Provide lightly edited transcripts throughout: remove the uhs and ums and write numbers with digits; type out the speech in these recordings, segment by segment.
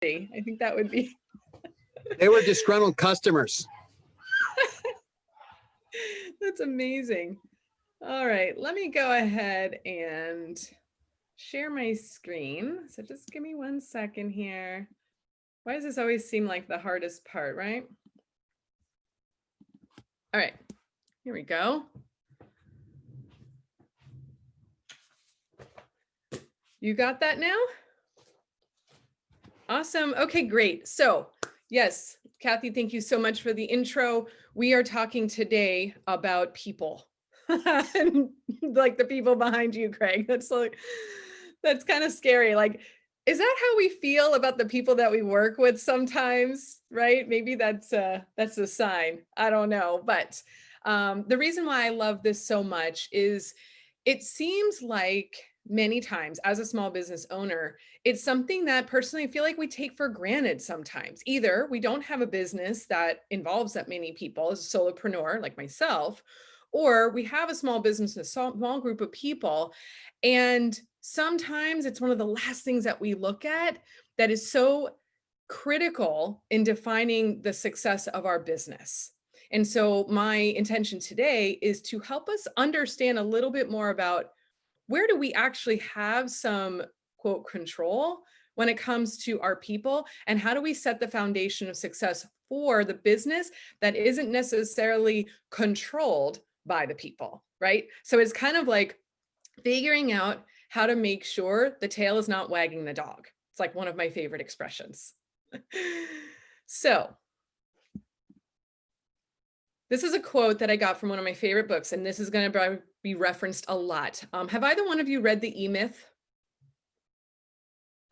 I think that would be. They were disgruntled customers. That's amazing. All right, let me go ahead and share my screen. So just give me 1 second here. Why does this always seem like the hardest part, right? All right, here we go. You got that now? Awesome. Okay, great. So yes, Kathy, thank you so much for the intro. We are talking today about people. Like the people behind you, Craig. That's kind of scary. Like, is that how we feel about the people that we work with sometimes, right? Maybe that's a sign. I don't know. But the reason why I love this so much is it seems like many times as a small business owner, it's something that personally I feel like we take for granted sometimes. Either we don't have a business that involves that many people as a solopreneur like myself, or we have a small business, a small group of people. And sometimes it's one of the last things that we look at that is so critical in defining the success of our business. And so my intention today is to help us understand a little bit more about where do we actually have some quote control when it comes to our people, and how do we set the foundation of success for the business that isn't necessarily controlled by the people, right? So it's kind of like figuring out how to make sure the tail is not wagging the dog. It's like one of my favorite expressions. So this is a quote that I got from one of my favorite books, and this is going to be referenced a lot. Have either one of you read The E-Myth?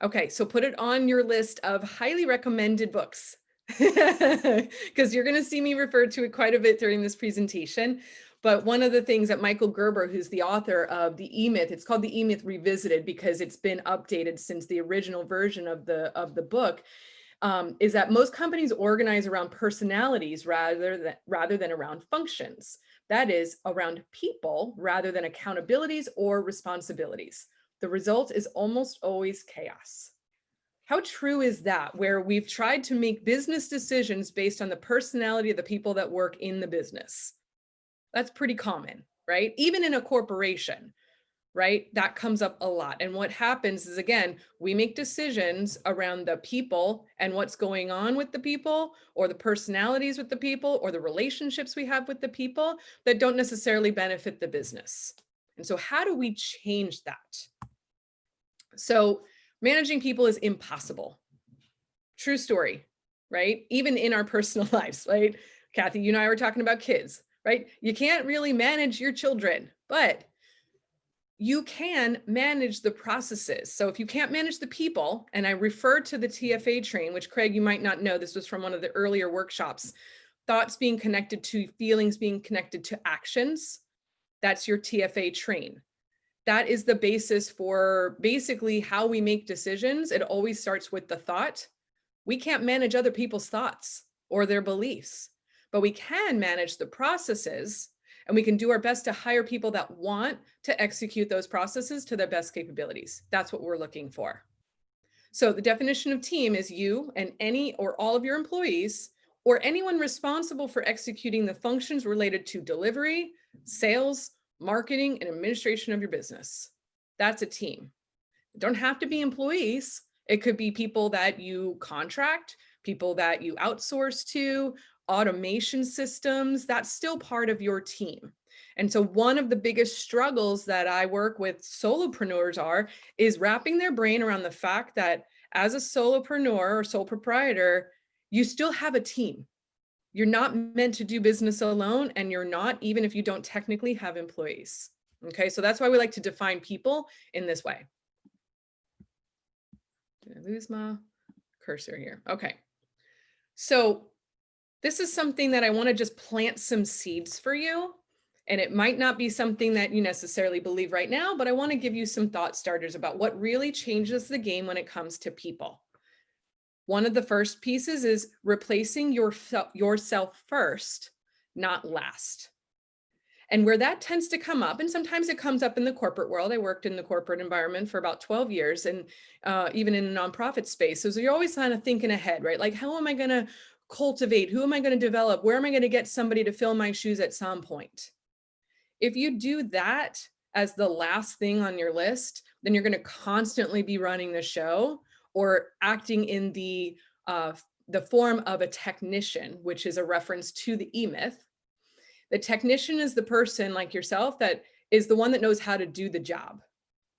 Okay, so put it on your list of highly recommended books, because you're going to see me refer to it quite a bit during this presentation. But one of the things that Michael Gerber, who's the author of The E-Myth, it's called The E-Myth Revisited because it's been updated since the original version of the book, is that most companies organize around personalities rather than around functions. That is, around people rather than accountabilities or responsibilities. The result is almost always chaos. How true is that, where we've tried to make business decisions based on the personality of the people that work in the business? That's pretty common, right? Even in a corporation, right? That comes up a lot. And what happens is, again, we make decisions around the people and what's going on with the people, or the personalities with the people, or the relationships we have with the people that don't necessarily benefit the business. And so how do we change that? So managing people is impossible. True story, right? Even in our personal lives, right? Kathy, you and I were talking about kids, right? You can't really manage your children, but you can manage the processes. So if you can't manage the people, and I refer to the TFA train, which Craig, you might not know, this was from one of the earlier workshops, thoughts being connected to feelings, being connected to actions. That's your TFA train. That is the basis for basically how we make decisions. It always starts with the thought. We can't manage other people's thoughts or their beliefs, but we can manage the processes, and we can do our best to hire people that want to execute those processes to their best capabilities. That's what we're looking for. So the definition of team is you and any or all of your employees, or anyone responsible for executing the functions related to delivery, sales, marketing, and administration of your business. That's a team. It don't have to be employees. It could be people that you contract, people that you outsource to, automation systems. That's still part of your team. And so one of the biggest struggles that I work with solopreneurs is wrapping their brain around the fact that as a solopreneur or sole proprietor, you still have a team. You're not meant to do business alone, and you're not, even if you don't technically have employees. Okay, so that's why we like to define people in this way. Did I lose my cursor here? Okay, so this is something that I want to just plant some seeds for you. And it might not be something that you necessarily believe right now, but I want to give you some thought starters about what really changes the game when it comes to people. One of the first pieces is replacing yourself first, not last. And where that tends to come up, and sometimes it comes up in the corporate world. I worked in the corporate environment for about 12 years, and even in the nonprofit space. So you're always kind of thinking ahead, right? Like, how am I going to cultivate? Who am I going to develop? Where am I going to get somebody to fill my shoes at some point? If you do that as the last thing on your list, then you're going to constantly be running the show or acting in the form of a technician, which is a reference to the E-Myth. The technician is the person like yourself that is the one that knows how to do the job.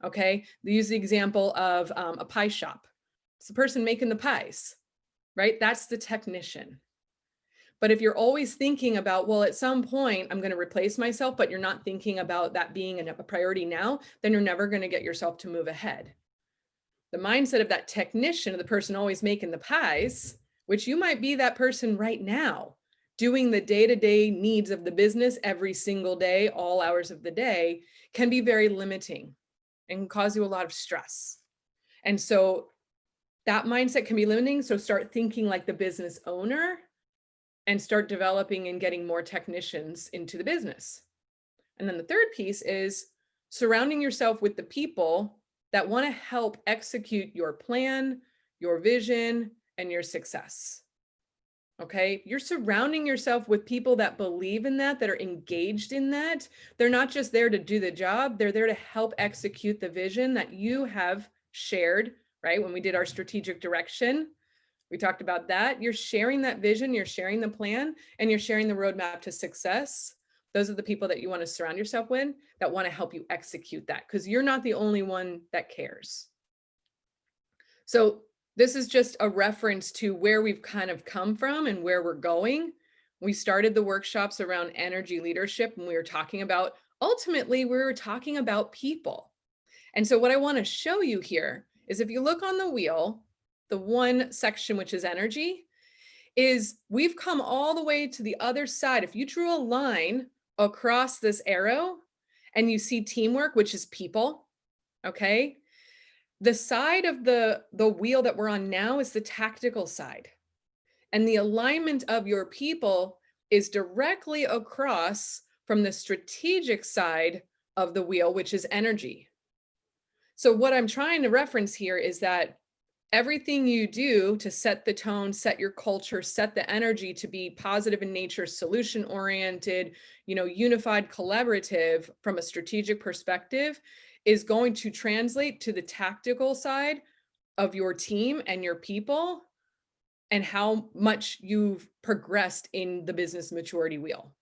Okay, they use the example of a pie shop. It's the person making the pies, right? That's the technician. But if you're always thinking about, well, at some point I'm going to replace myself, but you're not thinking about that being a priority now, then you're never going to get yourself to move ahead. The mindset of that technician, of the person always making the pies, which you might be that person right now, doing the day-to-day needs of the business every single day, all hours of the day, can be very limiting and cause you a lot of stress. And so that mindset can be limiting. So start thinking like the business owner and start developing and getting more technicians into the business. And then the third piece is surrounding yourself with the people that want to help execute your plan, your vision, and your success. Okay, you're surrounding yourself with people that believe in that are engaged in that. They're not just there to do the job, they're there to help execute the vision that you have shared, right? When we did our strategic direction, we talked about that. You're sharing that vision, you're sharing the plan, and you're sharing the roadmap to success. Those are the people that you want to surround yourself with that want to help you execute that, because you're not the only one that cares. So this is just a reference to where we've kind of come from and where we're going. We started the workshops around energy leadership, and we were talking about, ultimately, we were talking about people. And so what I want to show you here is, if you look on the wheel, the one section, which is energy, is we've come all the way to the other side. If you drew a line across this arrow and you see teamwork, which is people, okay? The side of the wheel that we're on now is the tactical side. And the alignment of your people is directly across from the strategic side of the wheel, which is energy. So what I'm trying to reference here is that everything you do to set the tone, set your culture, set the energy to be positive in nature, solution-oriented, unified, collaborative from a strategic perspective is going to translate to the tactical side of your team and your people and how much you've progressed in the business maturity wheel.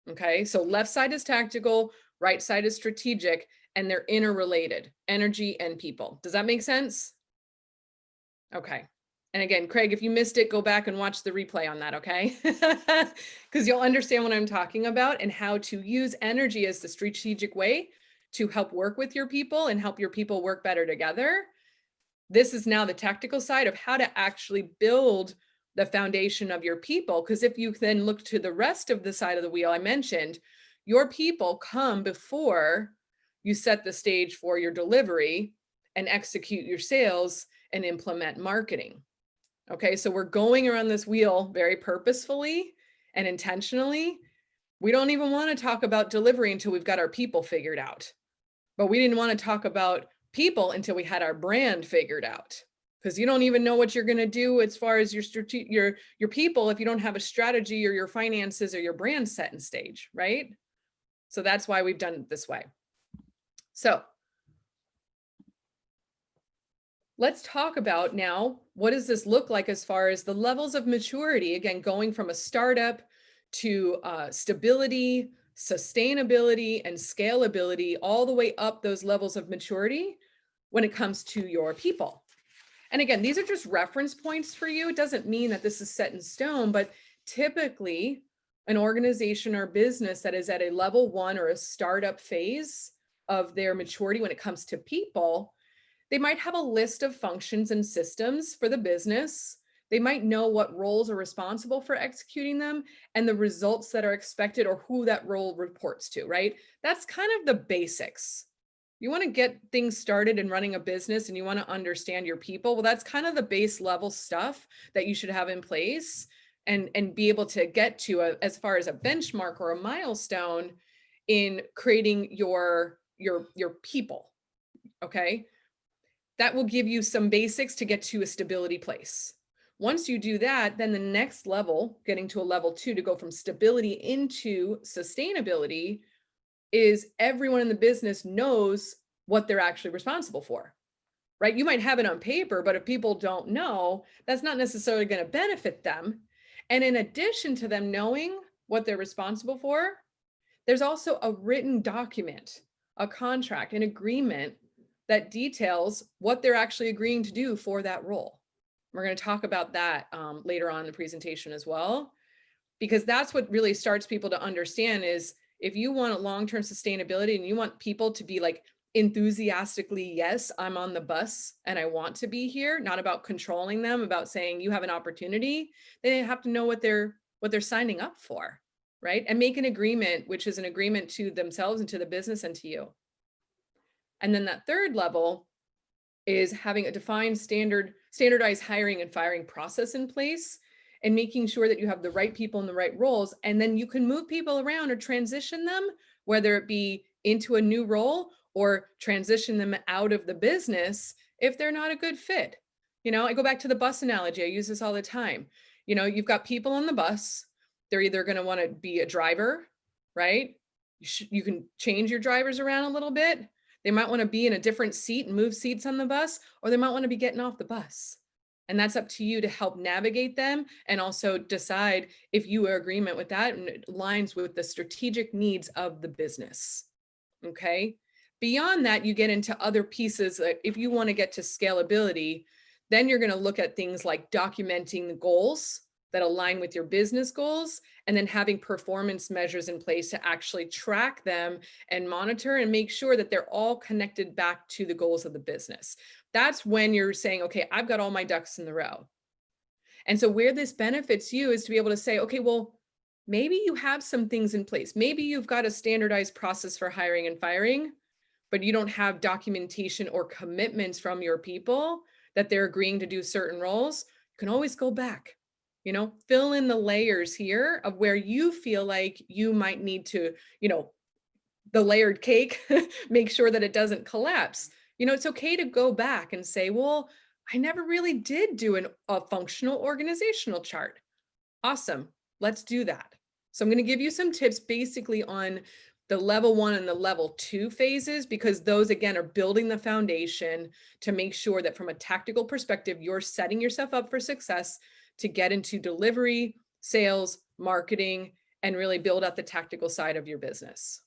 Okay, so left side is tactical, right side is strategic, and they're interrelated, energy and people. Does that make sense? Okay. And again, Craig, if you missed it, go back and watch the replay on that, okay? Because you'll understand what I'm talking about and how to use energy as the strategic way to help work with your people and help your people work better together. This is now the tactical side of how to actually build the foundation of your people. Because if you then look to the rest of the side of the wheel I mentioned, your people come before you set the stage for your delivery and execute your sales and implement marketing. Okay, so we're going around this wheel very purposefully and intentionally. We don't even want to talk about delivery until we've got our people figured out. But we didn't want to talk about people until we had our brand figured out. Because you don't even know what you're going to do as far as your people if you don't have a strategy or your finances or your brand set in stage, right? So that's why we've done it this way. So let's talk about now, what does this look like as far as the levels of maturity? Again, going from a startup to stability, sustainability, and scalability, all the way up those levels of maturity when it comes to your people. And again, these are just reference points for you. It doesn't mean that this is set in stone, but typically an organization or business that is at a level 1 or a startup phase of their maturity when it comes to people, they might have a list of functions and systems for the business. They might know what roles are responsible for executing them and the results that are expected or who that role reports to, right? That's kind of the basics. You want to get things started in running a business and you want to understand your people. Well, that's kind of the base level stuff that you should have in place and be able to get to as far as a benchmark or a milestone in creating your people, okay? That will give you some basics to get to a stability place. Once you do that, then the next level, getting to a level 2 to go from stability into sustainability, is everyone in the business knows what they're actually responsible for, right? You might have it on paper, but if people don't know, that's not necessarily going to benefit them. And in addition to them knowing what they're responsible for, there's also a written document, a contract, an agreement that details what they're actually agreeing to do for that role. We're going to talk about that later on in the presentation as well, because that's what really starts people to understand is if you want a long-term sustainability and you want people to be like enthusiastically, yes, I'm on the bus and I want to be here, not about controlling them, about saying you have an opportunity, they have to know what they're signing up for, right? And make an agreement, which is an agreement to themselves and to the business and to you. And then that third level is having a defined standardized hiring and firing process in place and making sure that you have the right people in the right roles. And then you can move people around or transition them, whether it be into a new role or transition them out of the business if they're not a good fit. You know, I go back to the bus analogy. I use this all the time. You know, you've got people on the bus. They're either going to want to be a driver, right? You can change your drivers around a little bit. They might want to be in a different seat and move seats on the bus, or they might want to be getting off the bus. And that's up to you to help navigate them and also decide if you are in agreement with that and it aligns with the strategic needs of the business. Okay. Beyond that, you get into other pieces. If you want to get to scalability, then you're going to look at things like documenting the goals that align with your business goals, and then having performance measures in place to actually track them and monitor and make sure that they're all connected back to the goals of the business. That's when you're saying, okay, I've got all my ducks in the row. And so where this benefits you is to be able to say, okay, well, maybe you have some things in place. Maybe you've got a standardized process for hiring and firing, but you don't have documentation or commitments from your people that they're agreeing to do certain roles. You can always go back. You know, fill in the layers here of where you feel like you might need to, you know, the layered cake, make sure that it doesn't collapse. You know, it's okay to go back and say, well, I never really did do a functional organizational chart. Awesome. Let's do that. So I'm going to give you some tips basically on the level 1 and the level 2 phases, because those again are building the foundation to make sure that from a tactical perspective, you're setting yourself up for success to get into delivery, sales, marketing, and really build out the tactical side of your business.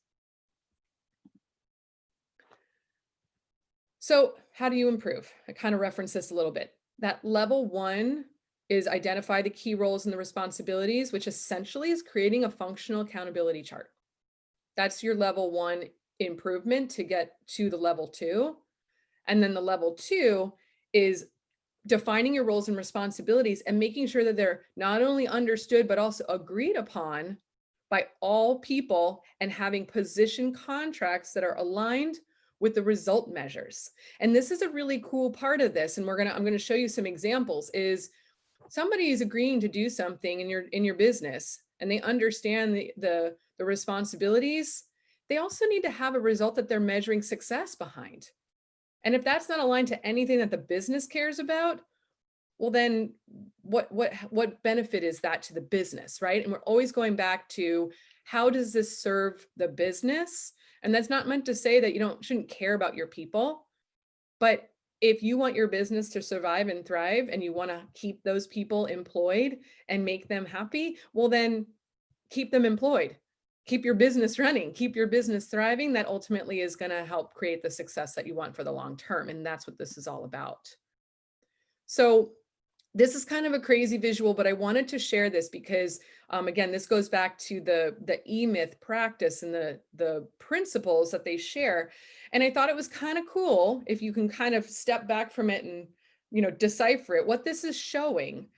So how do you improve? I kind of referenced this a little bit. That level 1 is identify the key roles and the responsibilities, which essentially is creating a functional accountability chart. That's your level 1 improvement to get to the level 2. And then the level 2 is defining your roles and responsibilities and making sure that they're not only understood, but also agreed upon by all people and having position contracts that are aligned with the result measures. And this is a really cool part of this. And I'm going to show you some examples is somebody is agreeing to do something in your business and they understand the responsibilities. They also need to have a result that they're measuring success behind. And if that's not aligned to anything that the business cares about, well, then what benefit is that to the business, right? And we're always going back to how does this serve the business? And that's not meant to say that you shouldn't care about your people, but if you want your business to survive and thrive and you want to keep those people employed and make them happy, well, then keep them employed. Keep your business running, keep your business thriving. That ultimately is going to help create the success that you want for the long term. And that's what this is all about. So this is kind of a crazy visual, but I wanted to share this because, again, this goes back to the E-Myth practice and the principles that they share. And I thought it was kind of cool if you can kind of step back from it and, decipher it. What this is showing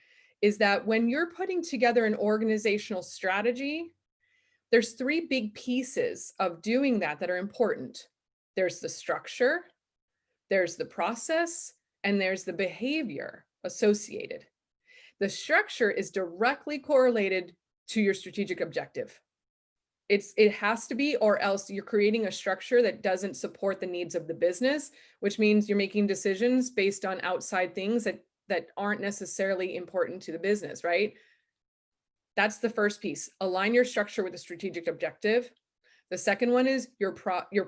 is that when you're putting together an organizational strategy, there's 3 big pieces of doing that are important. There's the structure, there's the process, and there's the behavior associated. The structure is directly correlated to your strategic objective. It has to be, or else you're creating a structure that doesn't support the needs of the business, which means you're making decisions based on outside things that aren't necessarily important to the business, right? That's the first piece. Align your structure with a strategic objective. The second one is your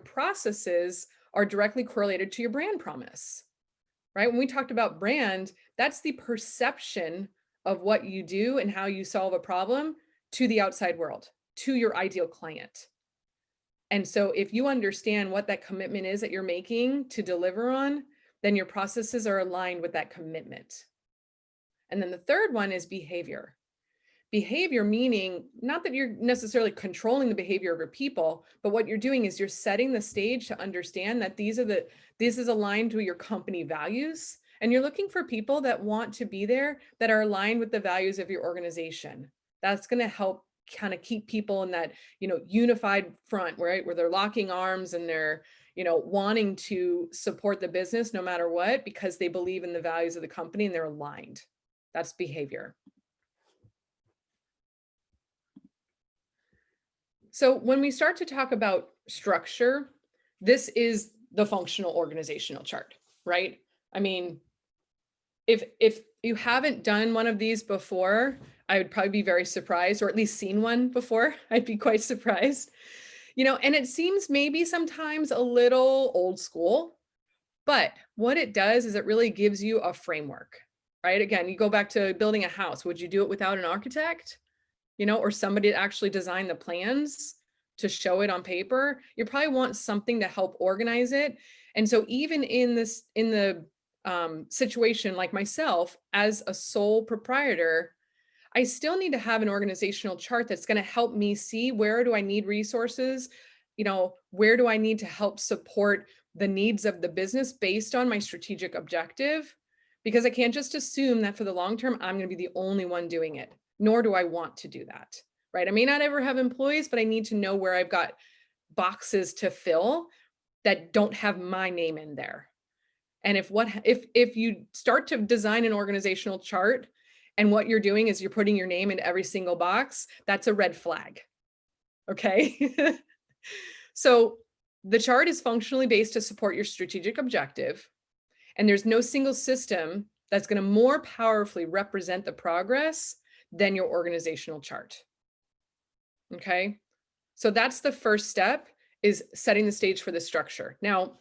processes are directly correlated to your brand promise, right? When we talked about brand, that's the perception of what you do and how you solve a problem to the outside world, to your ideal client. And so if you understand what that commitment is that you're making to deliver on, then your processes are aligned with that commitment. And then the third one is behavior. Behavior meaning not that you're necessarily controlling the behavior of your people, but what you're doing is you're setting the stage to understand that this is aligned to your company values. And you're looking for people that want to be there, that are aligned with the values of your organization. That's going to help kind of keep people in that, unified front, right? Where they're locking arms and they're, wanting to support the business no matter what, because they believe in the values of the company and they're aligned. That's behavior. So when we start to talk about structure, this is the functional organizational chart, right? I mean, if you haven't done one of these before, I would probably be very surprised, or at least seen one before. I'd be quite surprised, and it seems maybe sometimes a little old school, but what it does is it really gives you a framework, right? Again, you go back to building a house. Would you do it without an architect? Or somebody to actually design the plans to show it on paper? You probably want something to help organize it. And so even in the situation like myself as a sole proprietor, I still need to have an organizational chart that's going to help me see where do I need resources, where do I need to help support the needs of the business based on my strategic objective, because I can't just assume that for the long term, I'm going to be the only one doing it. Nor do I want to do that, right? I may not ever have employees, but I need to know where I've got boxes to fill that don't have my name in there. And if you start to design an organizational chart and what you're doing is you're putting your name in every single box, that's a red flag. Okay. So the chart is functionally based to support your strategic objective. And there's no single system that's going to more powerfully represent the progress than your organizational chart. Okay, so that's the first step, is setting the stage for the structure. Now,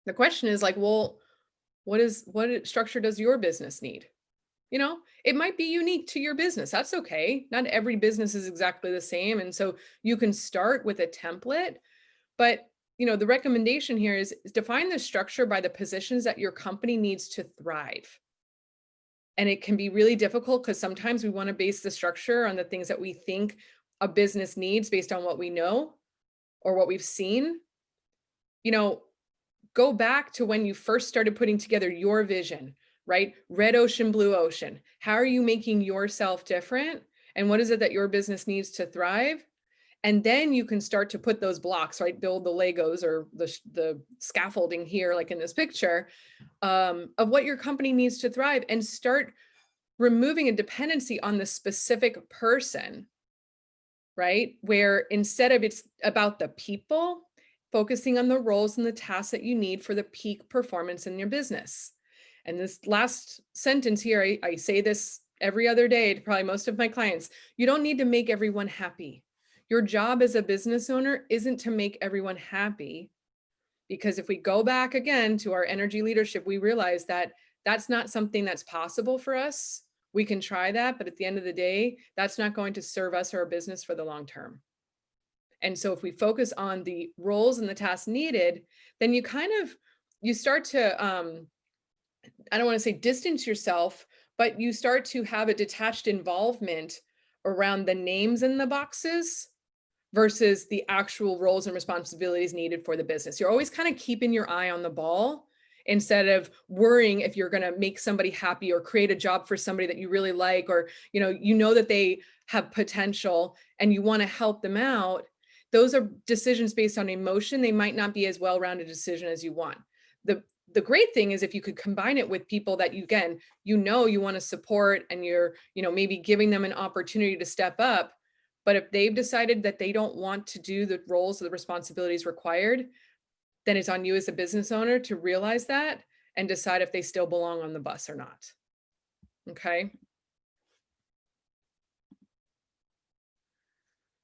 the question is like, well, what structure does your business need? It might be unique to your business. That's okay. Not every business is exactly the same. And so you can start with a template, but the recommendation here is define the structure by the positions that your company needs to thrive. And it can be really difficult because sometimes we want to base the structure on the things that we think a business needs based on what we know or what we've seen. Go back to when you first started putting together your vision, right? Red ocean, blue ocean. How are you making yourself different? And what is it that your business needs to thrive? And then you can start to put those blocks, right? Build the Legos or the scaffolding here, like in this picture, of what your company needs to thrive, and start removing a dependency on the specific person, right? Where instead of it's about the people, focusing on the roles and the tasks that you need for the peak performance in your business. And this last sentence here, I say this every other day to probably most of my clients. You don't need to make everyone happy. Your job as a business owner isn't to make everyone happy, because if we go back again to our energy leadership, we realize that that's not something that's possible for us. We can try that, but at the end of the day, that's not going to serve us or our business for the long term. And so if we focus on the roles and the tasks needed, then you start to, I don't want to say distance yourself, but you start to have a detached involvement around the names in the boxes versus the actual roles and responsibilities needed for the business. You're always kind of keeping your eye on the ball instead of worrying if you're going to make somebody happy or create a job for somebody that you really like, or, that they have potential and you want to help them out. Those are decisions based on emotion. They might not be as well-rounded decision as you want. The great thing is if you could combine it with people that you want to support, and you're, maybe giving them an opportunity to step up, But if they've decided that they don't want to do the roles or the responsibilities required, then it's on you as a business owner to realize that and decide if they still belong on the bus or not. Okay.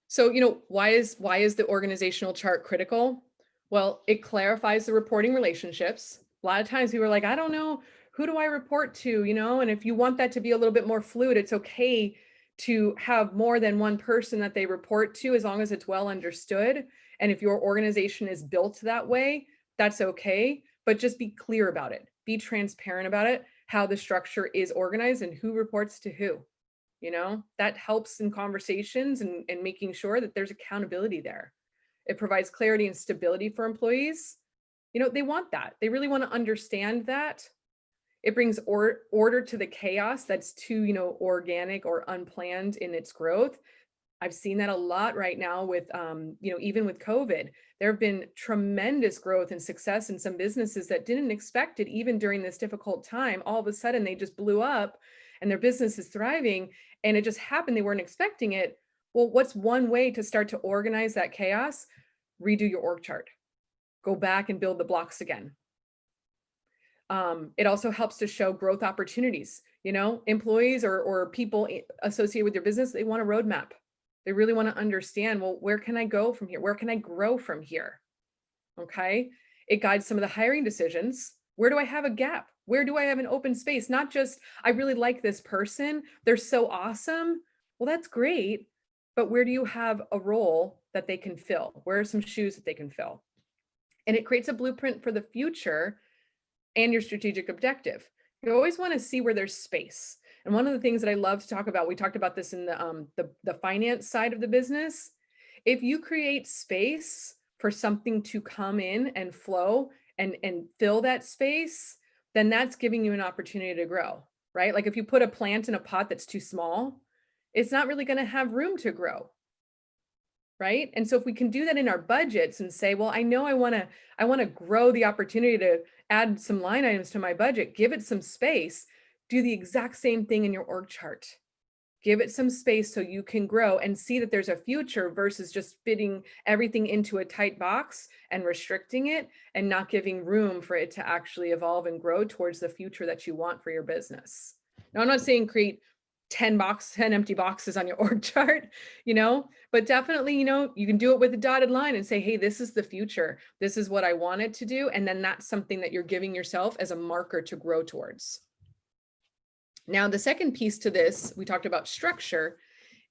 So, why is the organizational chart critical? Well, it clarifies the reporting relationships. A lot of times people are like, I don't know, who do I report to, and if you want that to be a little bit more fluid, it's okay to have more than one person that they report to, as long as it's well understood. And if your organization is built that way, that's okay. But just be clear about it. Be transparent about it, how the structure is organized and who reports to who. That helps in conversations and making sure that there's accountability there. It provides clarity and stability for employees. They want that. They really want to understand that. It brings order to the chaos that's too, organic or unplanned in its growth. I've seen that a lot right now with, even with COVID. There have been tremendous growth and success in some businesses that didn't expect it, even during this difficult time. All of a sudden, they just blew up and their business is thriving. And it just happened. They weren't expecting it. Well, what's one way to start to organize that chaos? Redo your org chart. Go back and build the blocks again. It also helps to show growth opportunities. Employees or people associated with your business, they want a roadmap. They really want to understand, well, where can I go from here? Where can I grow from here? Okay. It guides some of the hiring decisions. Where do I have a gap? Where do I have an open space? Not just, I really like this person, they're so awesome. Well, that's great. But where do you have a role that they can fill? Where are some shoes that they can fill? And it creates a blueprint for the future and your strategic objective. You always want to see where there's space. And one of the things that I love to talk about, we talked about this in the finance side of the business. If you create space for something to come in and flow and fill that space, then that's giving you an opportunity to grow, right? Like if you put a plant in a pot that's too small, it's not really going to have room to grow, right? And so if we can do that in our budgets and say, well, I know I want to grow the opportunity to add some line items to my budget, give it some space, do the exact same thing in your org chart. Give it some space so you can grow and see that there's a future versus just fitting everything into a tight box and restricting it and not giving room for it to actually evolve and grow towards the future that you want for your business. Now, I'm not saying create 10 empty boxes on your org chart, but definitely, you can do it with a dotted line and say, hey, this is the future. This is what I wanted to do. And then that's something that you're giving yourself as a marker to grow towards. Now, the second piece to this, we talked about structure,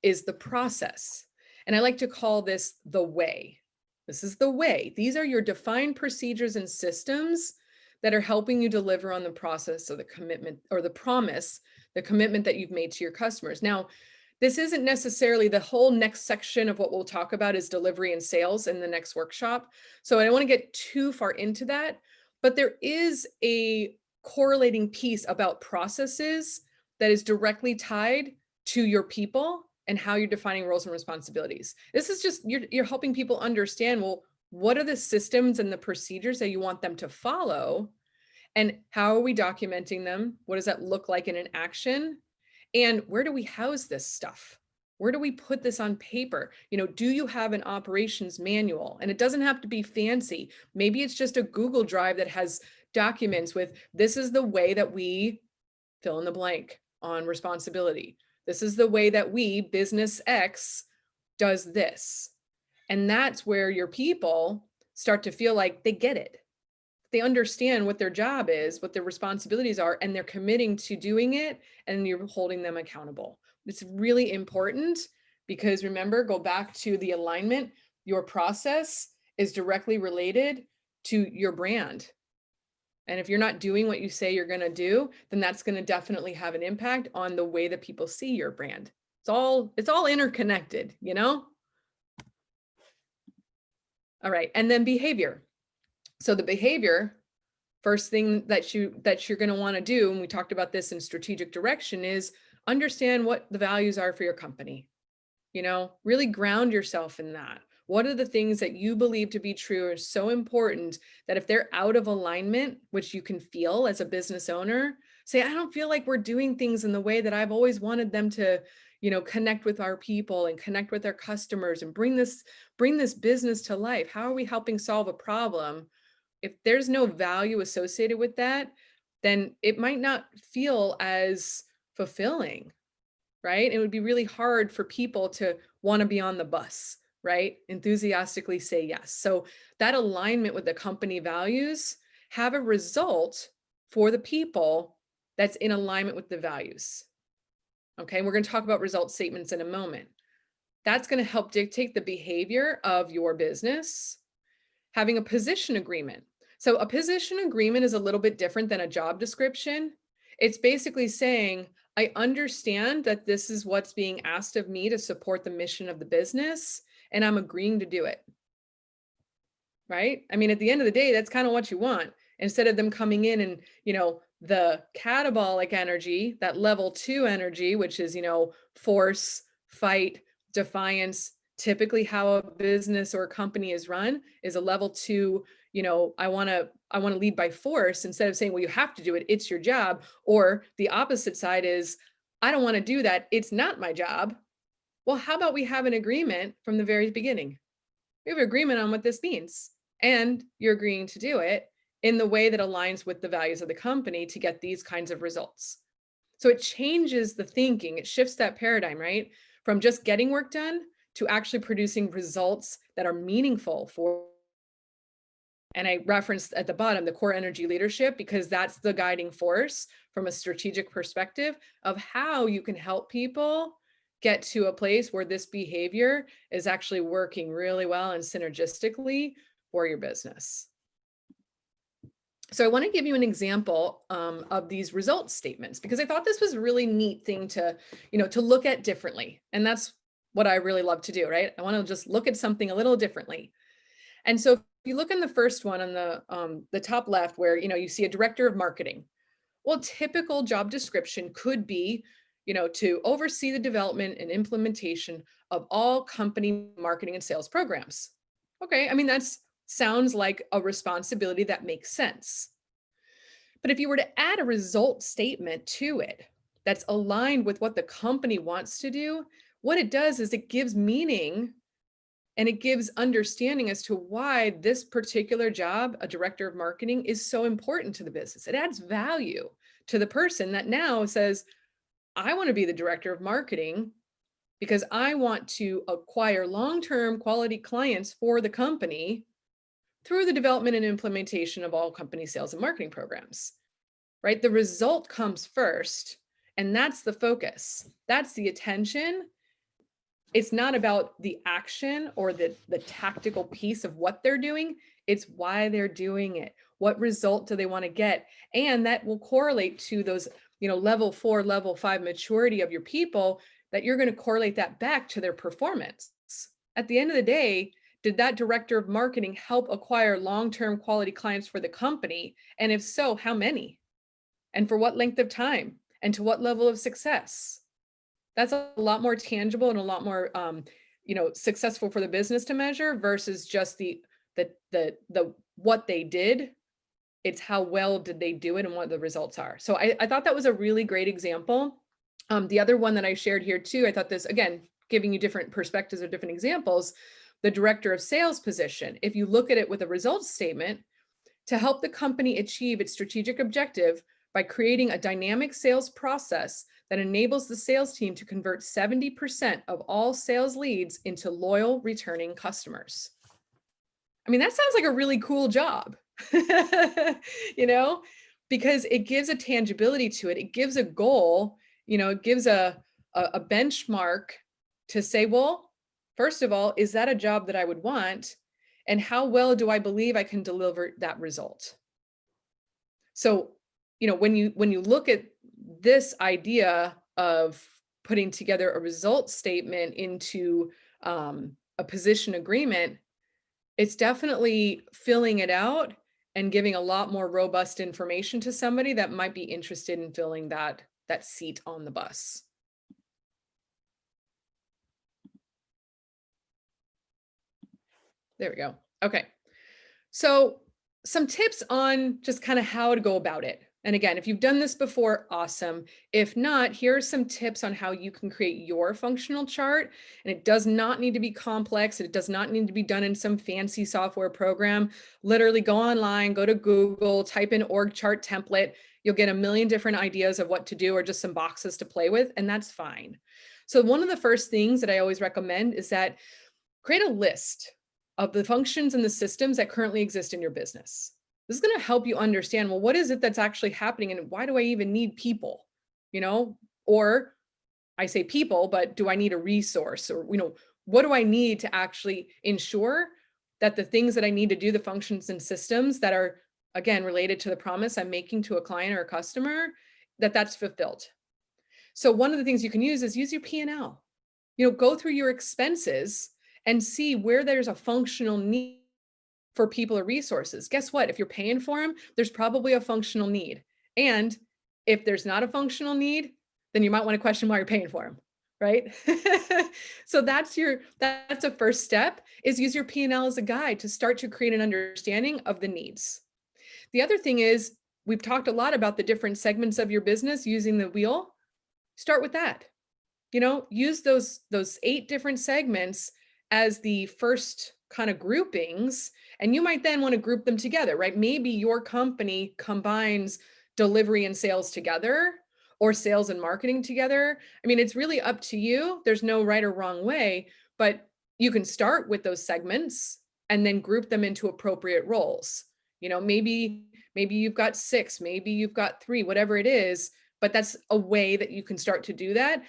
is the process. And I like to call this the way. This is the way. These are your defined procedures and systems that are helping you deliver on the process of the commitment or the promise, the commitment that you've made to your customers. Now, this isn't necessarily the whole next section of what we'll talk about is delivery and sales in the next workshop. So I don't want to get too far into that, but there is a correlating piece about processes that is directly tied to your people and how you're defining roles and responsibilities. This is just, you're helping people understand, well, what are the systems and the procedures that you want them to follow? And how are we documenting them? What does that look like in an action? And where do we house this stuff? Where do we put this on paper? Do you have an operations manual? And it doesn't have to be fancy. Maybe it's just a Google Drive that has documents with, this is the way that we fill in the blank on responsibility. This is the way that we, business X, does this. And that's where your people start to feel like they get it. They understand what their job is, what their responsibilities are, and they're committing to doing it, and you're holding them accountable. It's really important because remember, go back to the alignment. Your process is directly related to your brand. And if you're not doing what you say you're going to do, then that's going to definitely have an impact on the way that people see your brand. It's all interconnected, All right. And then behavior. So the behavior, first thing that you're going to want to do, and we talked about this in strategic direction, is understand what the values are for your company. Really ground yourself in that. What are the things that you believe to be true are so important that if they're out of alignment, which you can feel as a business owner, say, I don't feel like we're doing things in the way that I've always wanted them to, connect with our people and connect with our customers and bring this business to life? How are we helping solve a problem? If there's no value associated with that, then it might not feel as fulfilling, right? It would be really hard for people to want to be on the bus, right? Enthusiastically say yes. So that alignment with the company values, have a result for the people that's in alignment with the values. Okay, we're going to talk about result statements in a moment. That's going to help dictate the behavior of your business. Having a position agreement. So a position agreement is a little bit different than a job description. It's basically saying, I understand that this is what's being asked of me to support the mission of the business, and I'm agreeing to do it. Right? I mean, at the end of the day, that's kind of what you want. Instead of them coming in and, the catabolic energy, that level 2 energy, which is, force, fight, defiance, typically how a business or a company is run is a level 2, I want to lead by force, instead of saying, well, you have to do it, it's your job. Or the opposite side is, I don't want to do that, it's not my job. Well, how about we have an agreement from the very beginning? We have an agreement on what this means, and you're agreeing to do it in the way that aligns with the values of the company to get these kinds of results. So it changes the thinking, it shifts that paradigm, right? From just getting work done to actually producing results that are meaningful for. And I referenced at the bottom the core energy leadership, because that's the guiding force from a strategic perspective of how you can help people get to a place where this behavior is actually working really well and synergistically for your business. So I want to give you an example of these results statements, because I thought this was a really neat thing to, to look at differently. And that's what I really love to do, right? I want to just look at something a little differently. And so if you look in the first one on the top left, where, you see a director of marketing. Well, typical job description could be, to oversee the development and implementation of all company marketing and sales programs. Okay, I mean, that's sounds like a responsibility that makes sense. But if you were to add a result statement to it that's aligned with what the company wants to do, what it does is it gives meaning and it gives understanding as to why this particular job, a director of marketing, is so important to the business. It adds value to the person that now says, I want to be the director of marketing because I want to acquire long-term quality clients for the company through the development and implementation of all company sales and marketing programs, right? The result comes first, and that's the focus. That's the attention. It's not about the action or the tactical piece of what they're doing. It's why they're doing it. What result do they want to get? And that will correlate to those, level 4, level 5 maturity of your people, that you're going to correlate that back to their performance. At the end of the day, did that director of marketing help acquire long-term quality clients for the company? And if so, how many? And for what length of time? And to what level of success? That's a lot more tangible and a lot more, successful for the business to measure versus just the what they did. It's how well did they do it and what the results are. So I thought that was a really great example. The other one that I shared here too, I thought this, again, giving you different perspectives or different examples, the director of sales position. If you look at it with a results statement, to help the company achieve its strategic objective by creating a dynamic sales process that enables the sales team to convert 70% of all sales leads into loyal returning customers. I mean, that sounds like a really cool job, because it gives a tangibility to it. It gives a goal, it gives a benchmark to say, well, first of all, is that a job that I would want? And how well do I believe I can deliver that result? So, when you look at this idea of putting together a result statement into a position agreement, it's definitely filling it out and giving a lot more robust information to somebody that might be interested in filling that seat on the bus. There we go. Okay. So some tips on just kind of how to go about it. And again, if you've done this before, awesome. If not, here are some tips on how you can create your functional chart. And it does not need to be complex. It does not need to be done in some fancy software program. Literally go online, go to Google, type in org chart template. You'll get a million different ideas of what to do or just some boxes to play with, and that's fine. So one of the first things that I always recommend is that create a list of the functions and the systems that currently exist in your business. This is going to help you understand, well, what is it that's actually happening and why do I even need people? Or I say people, but do I need a resource, or, what do I need to actually ensure that the things that I need to do, the functions and systems that are, again, related to the promise I'm making to a client or a customer, that's fulfilled. So one of the things you can use is use your P&L. Go through your expenses and see where there's a functional need for people or resources. Guess what? If you're paying for them, there's probably a functional need. And if there's not a functional need, then you might want to question why you're paying for them, right? So that's a first step, is use your P&L as a guide to start to create an understanding of the needs. The other thing is, we've talked a lot about the different segments of your business using the wheel. Start with that. Use those 8 different segments as the first kind of groupings, and you might then want to group them together, right? Maybe your company combines delivery and sales together, or sales and marketing together. I mean, it's really up to you. There's no right or wrong way, but you can start with those segments and then group them into appropriate roles. Maybe you've got 6, maybe you've got 3, whatever it is, but that's a way that you can start to do that.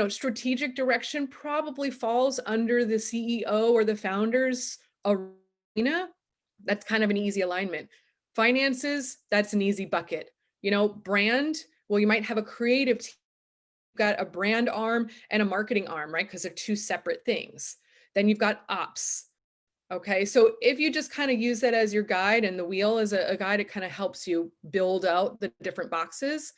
Strategic direction probably falls under the CEO or the founder's arena. That's kind of an easy alignment. Finances, that's an easy bucket. Brand, well, you might have a creative team. You've got a brand arm and a marketing arm, right? Because they're 2 separate things. Then you've got ops. Okay, so if you just kind of use that as your guide, and the wheel as a guide, it kind of helps you build out the different boxes.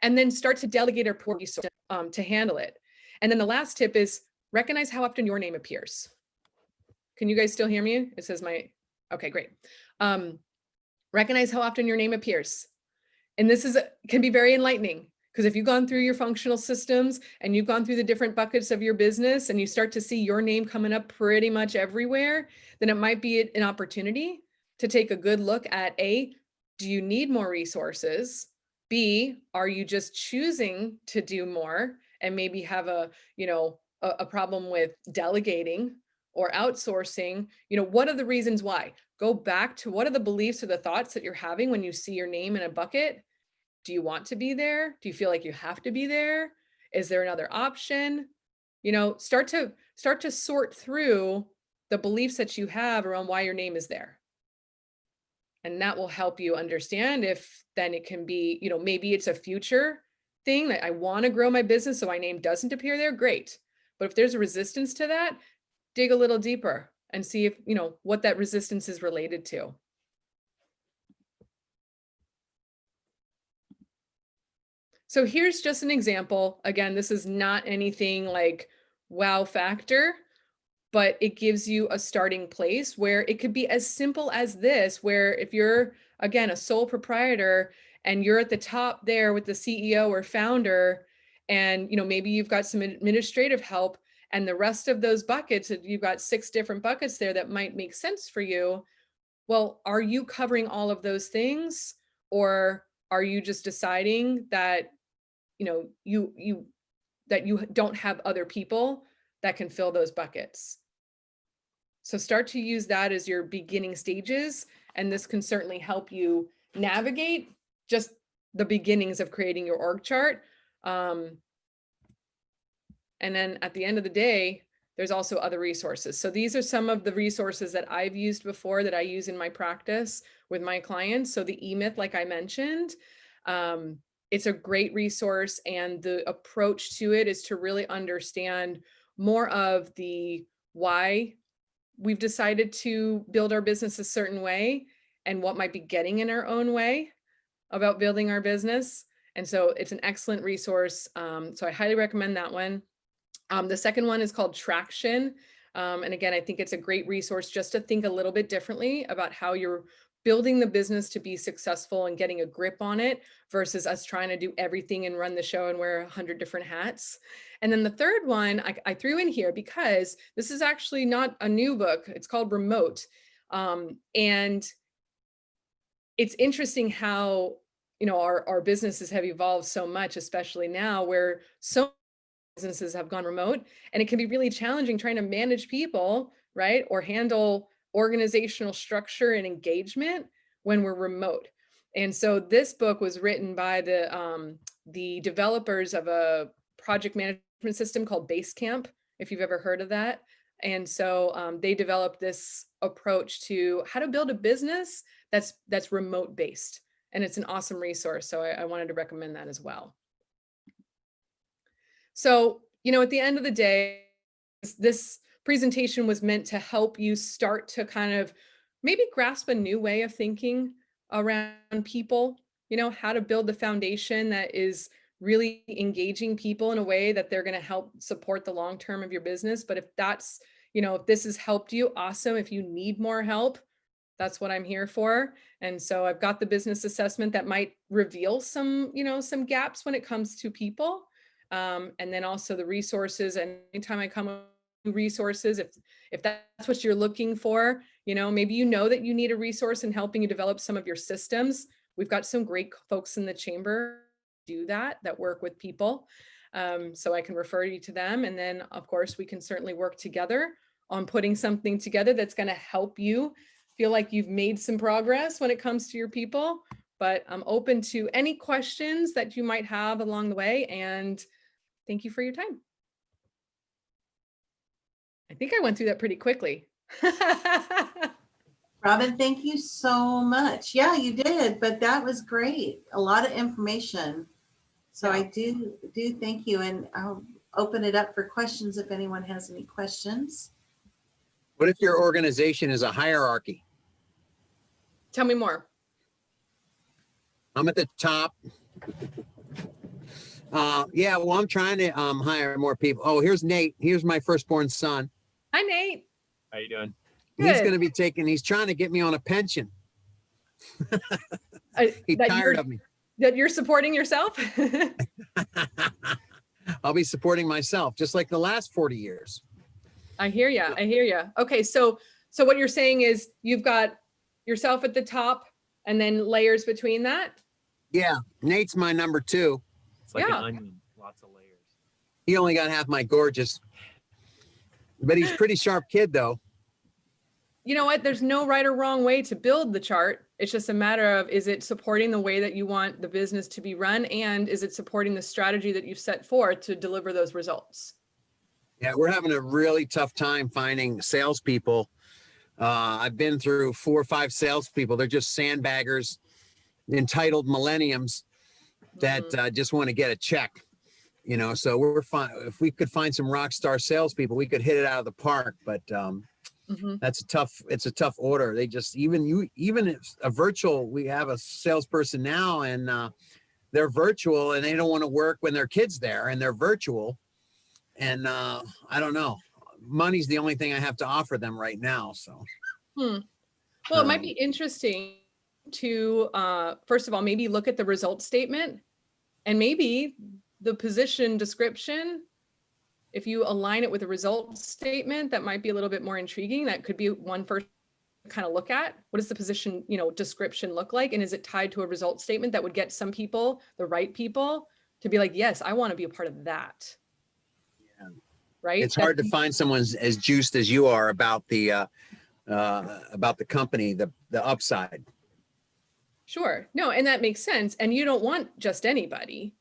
And then start to delegate or pour to handle it. And then the last tip is recognize how often your name appears. Can you guys still hear me? It says okay, great. Recognize how often your name appears. And this can be very enlightening, because if you've gone through your functional systems and you've gone through the different buckets of your business and you start to see your name coming up pretty much everywhere, then it might be an opportunity to take a good look at A, do you need more resources? B, are you just choosing to do more and maybe have a problem with delegating or outsourcing? What are the reasons why? Go back to what are the beliefs or the thoughts that you're having when you see your name in a bucket. Do you want to be there? Do you feel like you have to be there? Is there another option? Start to sort through the beliefs that you have around why your name is there. And that will help you understand if then it can be, maybe it's a future thing that I want to grow my business so my name doesn't appear there. Great. But if there's a resistance to that, dig a little deeper and see if, what that resistance is related to. So here's just an example. Again, this is not anything like wow factor, but it gives you a starting place where it could be as simple as this, where if you're, again, a sole proprietor and you're at the top there with the CEO or founder, and maybe you've got some administrative help, and the rest of those buckets, you've got 6 different buckets there that might make sense for you. Well, are you covering all of those things, or are you just deciding that you don't have other people that can fill those buckets? So start to use that as your beginning stages, and this can certainly help you navigate just the beginnings of creating your org chart. And then at the end of the day, there's also other resources. So these are some of the resources that I've used before that I use in my practice with my clients. So the E-Myth, like I mentioned, it's a great resource, and the approach to it is to really understand more of the why we've decided to build our business a certain way and what might be getting in our own way about building our business. And so it's an excellent resource. So I highly recommend that one. The second one is called Traction. And again, I think it's a great resource just to think a little bit differently about how you're building the business to be successful and getting a grip on it versus us trying to do everything and run the show and wear 100 different hats. And then the third one I threw in here because this is actually not a new book. It's called Remote. And it's interesting how, our businesses have evolved so much, especially now where so businesses have gone remote, and it can be really challenging trying to manage people, right? Or handle organizational structure and engagement when we're remote. And so this book was written by the developers of a project management system called Basecamp, if you've ever heard of that. And so they developed this approach to how to build a business that's remote based. And it's an awesome resource. So I wanted to recommend that as well. So, at the end of the day, this presentation was meant to help you start to kind of maybe grasp a new way of thinking around people, how to build the foundation that is really engaging people in a way that they're going to help support the long term of your business. But if that's, if this has helped you, awesome. If you need more help, that's what I'm here for. And so I've got the business assessment that might reveal some, some gaps when it comes to people. And then also the resources. And anytime I come with new resources, if that's what you're looking for, maybe that you need a resource in helping you develop some of your systems. We've got some great folks in the chamber do that work with people. So I can refer you to them. And then of course we can certainly work together on putting something together that's going to help you feel like you've made some progress when it comes to your people. But I'm open to any questions that you might have along the way. And thank you for your time. I think I went through that pretty quickly. Robin, thank you so much. Yeah, you did, but that was great. A lot of information. So yeah. I do thank you, and I'll open it up for questions if anyone has any questions. What if your organization is a hierarchy? Tell me more. I'm at the top. Yeah, well, I'm trying to hire more people. Oh, here's Nate. Here's my firstborn son. Hi, Nate. How you doing? Good. He's going to be he's trying to get me on a pension. He's tired of me. That you're supporting yourself? I'll be supporting myself, just like the last 40 years. I hear you. I hear you. Okay, so what you're saying is you've got yourself at the top and then layers between that? Yeah, Nate's my number 2. It's like an onion, lots of layers. He only got half my gorgeous, but he's a pretty sharp kid though. You know what? There's no right or wrong way to build the chart. It's just a matter of, is it supporting the way that you want the business to be run? And is it supporting the strategy that you've set forth to deliver those results? Yeah, we're having a really tough time finding salespeople. I've been through 4 or 5 salespeople. They're just sandbaggers, entitled millenniums that just want to get a check. So we're fine. If we could find some rock star salespeople, we could hit it out of the park. But it's a tough order. They just, even if a virtual, we have a salesperson now and they're virtual and they don't want to work when their kid's there and they're virtual. And I don't know, money's the only thing I have to offer them right now. So, well, it might be interesting to, first of all, maybe look at the result statement and maybe the position description. If you align it with a result statement, that might be a little bit more intriguing. That could be one first kind of look at. What does the position, description look like? And is it tied to a result statement that would get some people, the right people, to be like, yes, I want to be a part of that. Yeah. Right? It's hard to find someone as juiced as you are about the company, the upside. Sure. No, and that makes sense. And you don't want just anybody,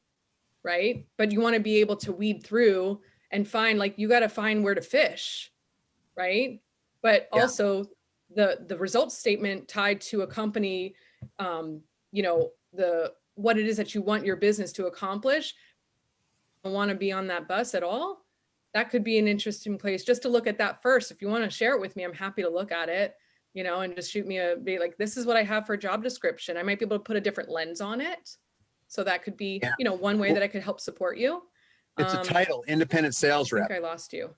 right? But you want to be able to weed through and find, like, you got to find where to fish, right? But also the results statement tied to a company, what it is that you want your business to accomplish. Don't want to be on that bus at all. That could be an interesting place just to look at that first. If you want to share it with me, I'm happy to look at it, and just shoot me be like, this is what I have for a job description. I might be able to put a different lens on it. So that could be, Yeah. one way that I could help support you. It's a title, independent sales I think rep. I lost you.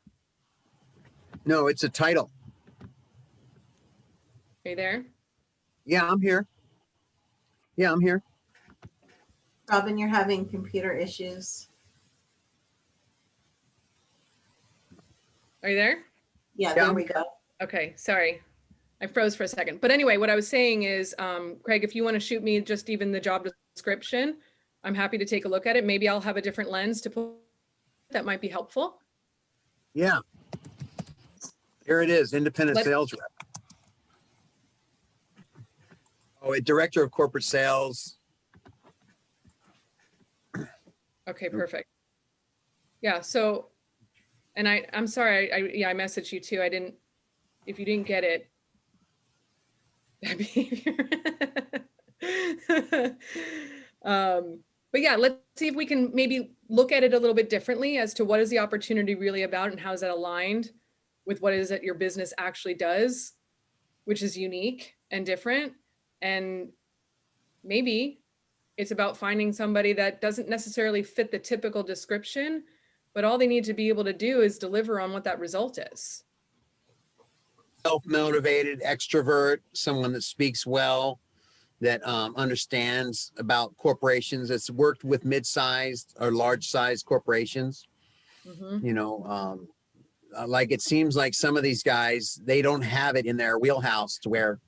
No, it's a title. Are you there? Yeah, I'm here. Yeah, I'm here. Robin, you're having computer issues. Are you there? Yeah, Yeah, there I'm we go. Okay, sorry. I froze for a second. But anyway, what I was saying is, Craig, if you want to shoot me just even the job description, I'm happy to take a look at it. Maybe I'll have a different lens to put that might be helpful. Yeah. Here it is, independent Let's- sales rep. Oh, a director of corporate sales. Okay, perfect. Yeah, so, and I'm sorry, I messaged you too. If you didn't get it. Bad behavior. But yeah, let's see if we can maybe look at it a little bit differently as to what is the opportunity really about and how is that aligned with what is it your business actually does, which is unique and different. And maybe it's about finding somebody that doesn't necessarily fit the typical description, but all they need to be able to do is deliver on what that result is. Self-motivated, extrovert, someone that speaks well, that understands about corporations, that's worked with mid-sized or large-sized corporations. Mhm. Like it seems like some of these guys, they don't have it in their wheelhouse to where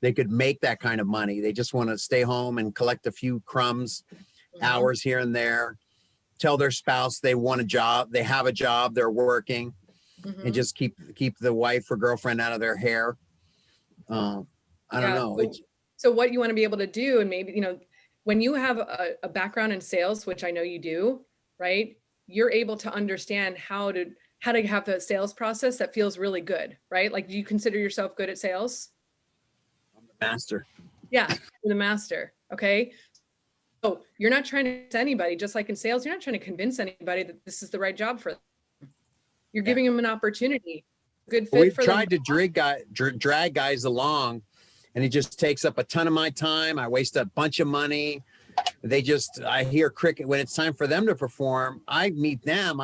they could make that kind of money. They just want to stay home and collect a few crumbs, Mhm. hours here and there, tell their spouse they want a job, they have a job, they're working, and Mhm. just keep the wife or girlfriend out of their hair. I don't Yeah, know. so what you want to be able to do, and maybe, when you have a background in sales, which I know you do, right? You're able to understand how to have a sales process that feels really good, right? Like, do you consider yourself good at sales? Master. Yeah, you're the master. Okay. So you're not trying to convince anybody, just like in sales, you're not trying to convince anybody that this is the right job for them. You're giving them an opportunity, good fit We've for them. tried to drag guys along, and it just takes up a ton of my time. I waste a bunch of money. I hear cricket when it's time for them to perform. I meet them.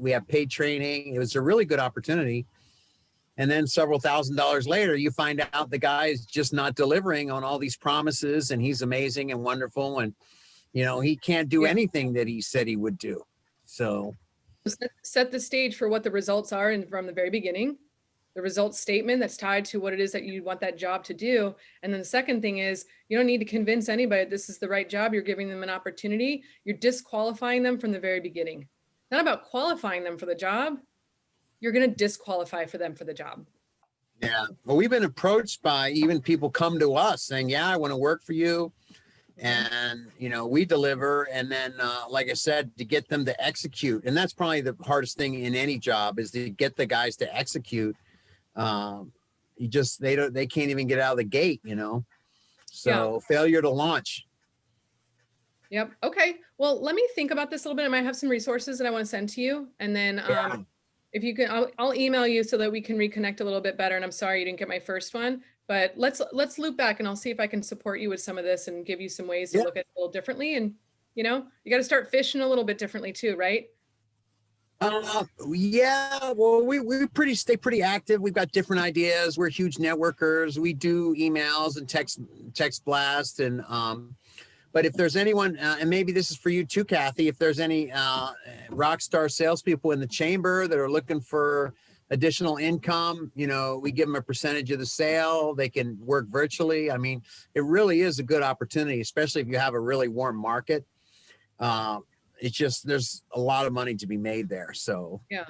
We have paid training. It was a really good opportunity. And then several $1,000s later, you find out the guy is just not delivering on all these promises, and he's amazing and wonderful. And, he can't do Yeah. anything that he said he would do. So Set the stage for what the results are, and from the very beginning, the results statement that's tied to what it is that you want that job to do. And then the second thing is, you don't need to convince anybody this is the right job. You're giving them an opportunity. You're disqualifying them from the very beginning. It's not about qualifying them for the job. You're going to disqualify for them for the job. yeah, well, we've been approached by even people come to us saying, yeah, I want to work for you. And, we deliver. And then, like I said, to get them to execute. And that's probably the hardest thing in any job, is to get the guys to execute. They can't even get out of the gate, so failure to launch. Yep. Okay. Well, let me think about this a little bit. I might have some resources that I want to send to you. And then if you can, I'll email you so that we can reconnect a little bit better. And I'm sorry you didn't get my first one, but let's loop back, and I'll see if I can support you with some of this and give you some ways to look at it a little differently. And, you got to start fishing a little bit differently too, right? Yeah, well, we stay pretty active. We've got different ideas. We're huge networkers. We do emails and text blast. And, but if there's anyone, and maybe this is for you too, Kathy, if there's any rock star salespeople in the chamber that are looking for additional income, we give them a percentage of the sale. They can work virtually. I mean, it really is a good opportunity, especially if you have a really warm market. It's just, there's a lot of money to be made there. So yeah,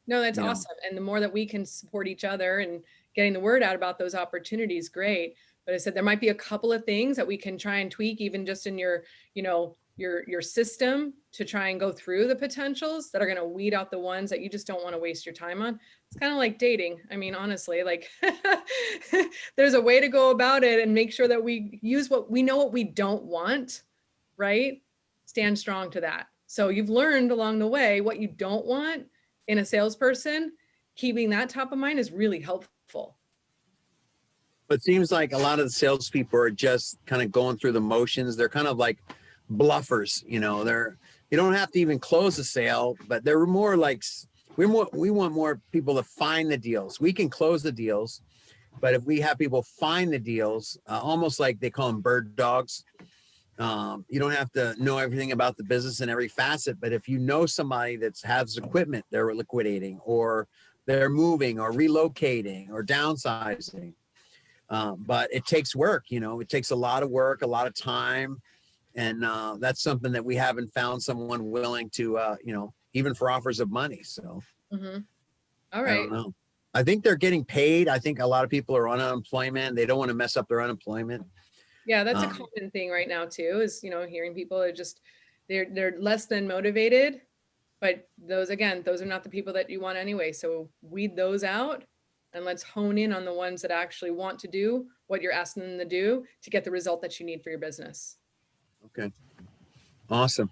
no, that's awesome. And the more that we can support each other and getting the word out about those opportunities, great. But I said, there might be a couple of things that we can try and tweak, even just in your, your system, to try and go through the potentials that are going to weed out the ones that you just don't want to waste your time on. It's kind of like dating. I mean, honestly, like there's a way to go about it and make sure that we use what we know, what we don't want, right? Stand strong to that. So you've learned along the way what you don't want in a salesperson. Keeping that top of mind is really helpful. But it seems like a lot of the salespeople are just kind of going through the motions. They're kind of like bluffers. You know, you don't have to even close a sale, but they're more like we want more people to find the deals. We can close the deals, but if we have people find the deals, almost like they call them bird dogs. You don't have to know everything about the business in every facet, but if you know somebody that has equipment they're liquidating, or they're moving or relocating or downsizing, but it takes work, you know, it takes a lot of work, a lot of time. And that's something that we haven't found someone willing to, you know, even for offers of money. So All I right. don't know. I think they're getting paid. I think a lot of people are on unemployment. They don't want to mess up their unemployment. Yeah, that's a common thing right now too, is, you know, hearing people are just, they're less than motivated, but those are not the people that you want anyway. So weed those out and let's hone in on the ones that actually want to do what you're asking them to do to get the result that you need for your business. Okay. Awesome.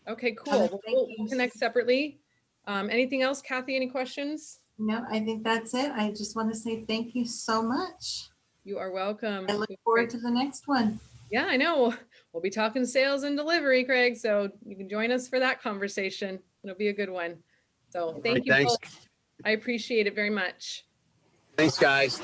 Okay, cool. Thank We'll you. connect separately. Anything else, Kathy? Any questions? No, I think that's it. I just want to say thank you so much. You are welcome. I look forward to the next one. Yeah, I know. We'll be talking sales and delivery, Craig. So you can join us for that conversation. It'll be a good one. So thank you Thanks. both. I appreciate it very much. Thanks, guys.